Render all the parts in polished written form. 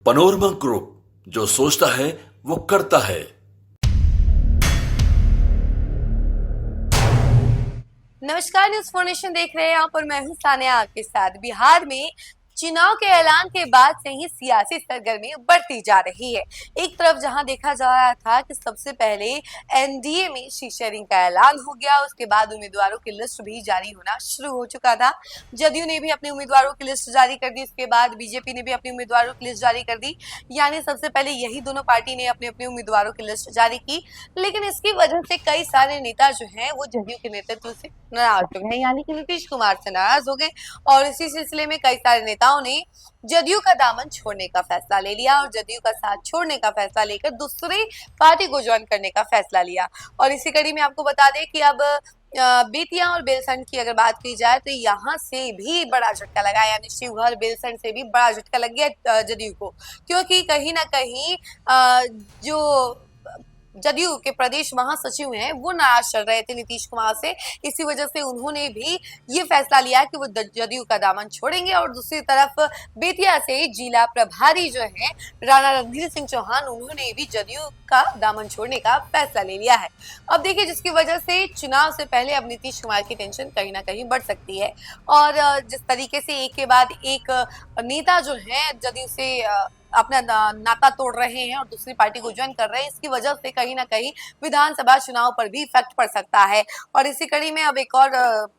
Panorama group, जो सोचता है वो करता है। नमस्कार, न्यूज फॉर नेशन देख रहे हैं आप और मैं हूं सानिया आपके साथ। बिहार में चुनाव के ऐलान के बाद से ही सियासी सरगर्मी बढ़ती जा रही है। एक तरफ जहां देखा जा रहा था कि सबसे पहले एनडीए में सीट शेयरिंग का ऐलान हो गया, उसके बाद उम्मीदवारों की लिस्ट भी जारी होना शुरू हो चुका था। जदयू ने भी अपने उम्मीदवारों की लिस्ट जारी कर दी, उसके बाद बीजेपी ने भी अपनी उम्मीदवारों की लिस्ट जारी कर दी। यानी सबसे पहले यही दोनों पार्टी ने अपने अपने उम्मीदवारों की लिस्ट जारी की। लेकिन इसकी वजह से कई सारे नेता जो हैं वो जदयू के नेतृत्व से नाराज हो गए, यानी कि नीतीश कुमार से नाराज हो गए। और इसी सिलसिले में कई सारे नेताओं ने जदयू का दामन छोड़ने का फैसला ले लिया और जदयू का साथ छोड़ने का फैसला लेकर दूसरी पार्टी को ज्वाइन करने का फैसला लिया। और इसी कड़ी में आपको बता दें कि अब बेतिया और बेलसंड की अगर बात की जाए तो यहाँ से भी बड़ा झटका लगा, यानी शिवहर बेलसंड से भी बड़ा झटका लग गया जदयू को, क्योंकि कहीं ना कहीं जो जदयू के प्रदेश महासचिव हैं वो नाराज चल रहे थे नीतीश कुमार से। इसी वजह से उन्होंने भी ये फैसला लिया कि वो जदयू का दामन छोड़ेंगे। और दूसरी तरफ बेतिया से जिला प्रभारी जो है राणा रणधीर सिंह चौहान, उन्होंने भी जदयू का दामन छोड़ने का फैसला ले लिया है। अब देखिए, जिसकी वजह से चुनाव से पहले अब नीतीश कुमार की टेंशन कहीं ना कहीं बढ़ सकती है। और जिस तरीके से एक के बाद एक नेता जो है जदयू से अपना नाता तोड़ रहे हैं और दूसरी पार्टी को ज्वाइन कर रहे हैं, इसकी वजह से कहीं ना कहीं विधानसभा चुनाव पर भी इफेक्ट पड़ सकता है। और इसी कड़ी में अब एक और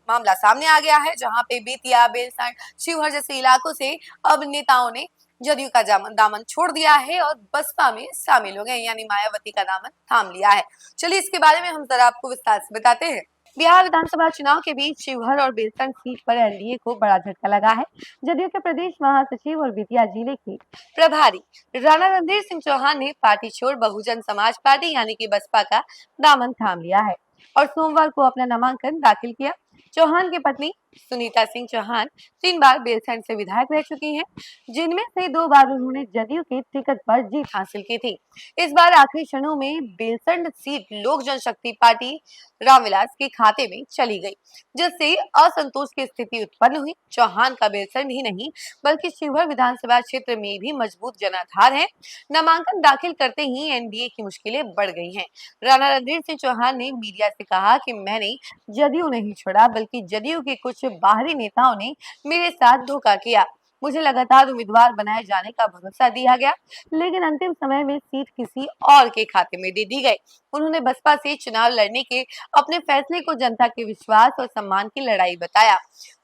मामला सामने आ गया है, जहां पे बेतिया, बेलसंड, शिवहर जैसे इलाकों से अब नेताओं ने जदयू का दामन छोड़ दिया है और बसपा में शामिल हो गए, यानी मायावती का दामन थाम लिया है। चलिए इसके बारे में हम जरा आपको विस्तार से बताते हैं। बिहार विधानसभा चुनाव के बीच शिवहर और बेलसंड सीट पर एनडीए को बड़ा झटका लगा है। जदयू के प्रदेश महासचिव और बेतिया जिले के प्रभारी राणा रणधीर सिंह चौहान ने पार्टी छोड़ बहुजन समाज पार्टी यानी कि बसपा का दामन थाम लिया है और सोमवार को अपना नामांकन दाखिल किया। चौहान की पत्नी सुनीता सिंह चौहान 3 बार बेलसंड से विधायक रह चुकी हैं, जिनमें से 2 बार उन्होंने जदयू के टिकट पर जीत हासिल की थी। इस बार आखिरी क्षणों में बेलसंड सीट लोक जनशक्ति पार्टी रामविलास के खाते में चली गई, जिससे असंतोष की स्थिति उत्पन्न हुई। चौहान का बेलसंड ही नहीं बल्कि शिवहर विधानसभा क्षेत्र में भी मजबूत जनाधार है। नामांकन दाखिल करते ही एनडीए की मुश्किलें बढ़ गई हैं। राणा रणधीर सिंह चौहान ने मीडिया से कहा कि मैंने जदयू नहीं छोड़ा, बल्कि जदयू के कुछ बाहरी नेताओं ने मेरे साथ धोखा किया। मुझे लगातार उम्मीदवार बनाए जाने का भरोसा दिया गया, लेकिन अंतिम समय में सीट किसी और के खाते में दे दी गई। उन्होंने बसपा से चुनाव लड़ने के अपने फैसले को जनता के विश्वास और सम्मान की लड़ाई बताया।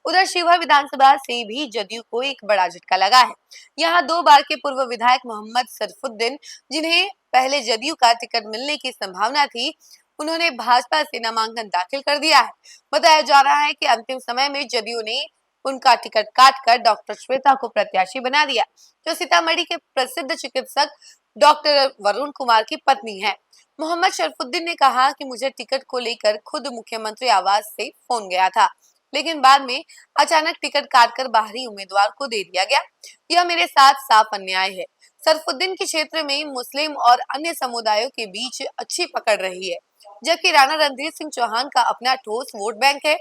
उधर शिवहर विधानसभा से भी जदयू को एक बड़ा झटका लगा है। यहाँ 2 बार के पूर्व विधायक मोहम्मद सरफुद्दीन, जिन्हें पहले जदयू का टिकट मिलने की संभावना थी, उन्होंने भाजपा से नामांकन दाखिल कर दिया है। बताया जा रहा है कि अंतिम समय में जदयू ने उनका टिकट काटकर डॉक्टर श्वेता को प्रत्याशी बना दिया, जो सीतामढ़ी के प्रसिद्ध चिकित्सक डॉक्टर वरुण कुमार की पत्नी है। मोहम्मद शरफुद्दीन ने कहा कि मुझे टिकट को लेकर खुद मुख्यमंत्री आवास से फोन गया था, लेकिन बाद में अचानक टिकट काटकर बाहरी उम्मीदवार को दे दिया गया। यह मेरे साथ साफ अन्याय है। सरफुद्दीन के क्षेत्र में मुस्लिम और अन्य समुदायों के बीच अच्छी पकड़ रही है, जबकि राणा रणधीर सिंह चौहान का अपना ठोस वोट बैंक है।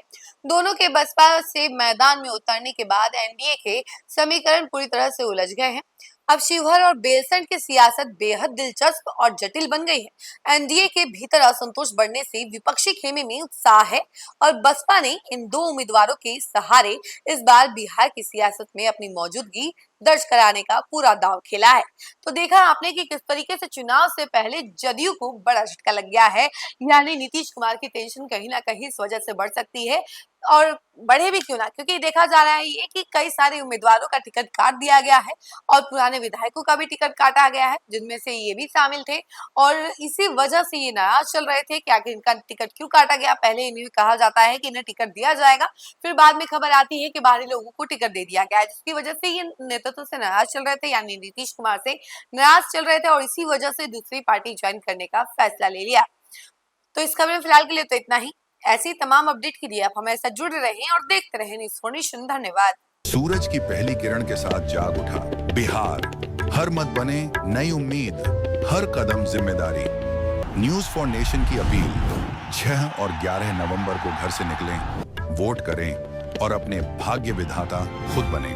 दोनों के बसपा से मैदान में उतरने के बाद एनडीए के समीकरण पूरी तरह से उलझ गए हैं। अब शिवहर और बेलसंड की सियासत बेहद दिलचस्प और जटिल बन गई है। एनडीए के भीतर असंतोष बढ़ने से विपक्षी खेमे में उत्साह है और बसपा ने इन 2 उम्मीदवारों के सहारे इस बार बिहार की सियासत में अपनी मौजूदगी दर्ज कराने का पूरा दांव खेला है। तो देखा आपने कि किस तरीके से चुनाव से पहले जदयू को बड़ा झटका लग गया है, यानी नीतीश कुमार की टेंशन कहीं ना कहीं इस वजह से बढ़ सकती है। और बढ़े भी क्यों ना, क्योंकि देखा जा रहा है ये कि कई सारे उम्मीदवारों का टिकट काट दिया गया है और पुराने विधायकों का भी टिकट काटा गया है, जिनमें से ये भी शामिल थे। और इसी वजह से ये नाराज चल रहे थे कि आखिर इनका टिकट क्यों काटा गया। पहले इन्हें कहा जाता है कि इन्हें टिकट दिया जाएगा, फिर बाद में खबर आती है कि बाहरी लोगों को टिकट दे दिया गया है, जिसकी वजह से ये नेतृत्व से नाराज चल रहे थे, यानी नीतीश कुमार से नाराज चल रहे थे और इसी वजह से दूसरी पार्टी ज्वाइन करने का फैसला ले लिया। तो इस खबर में फिलहाल के लिए तो इतना ही। ऐसी तमाम अपडेट के लिए आप हमारे साथ जुड़े रहें और देखते रहें न्यूज़ फॉर नेशन। धन्यवाद। सूरज की पहली किरण के साथ जाग उठा बिहार, हर मत बने नई उम्मीद, हर कदम जिम्मेदारी। न्यूज फॉर नेशन की अपील, 6 और 11 नवंबर को घर से निकलें, वोट करें और अपने भाग्य विधाता खुद बने।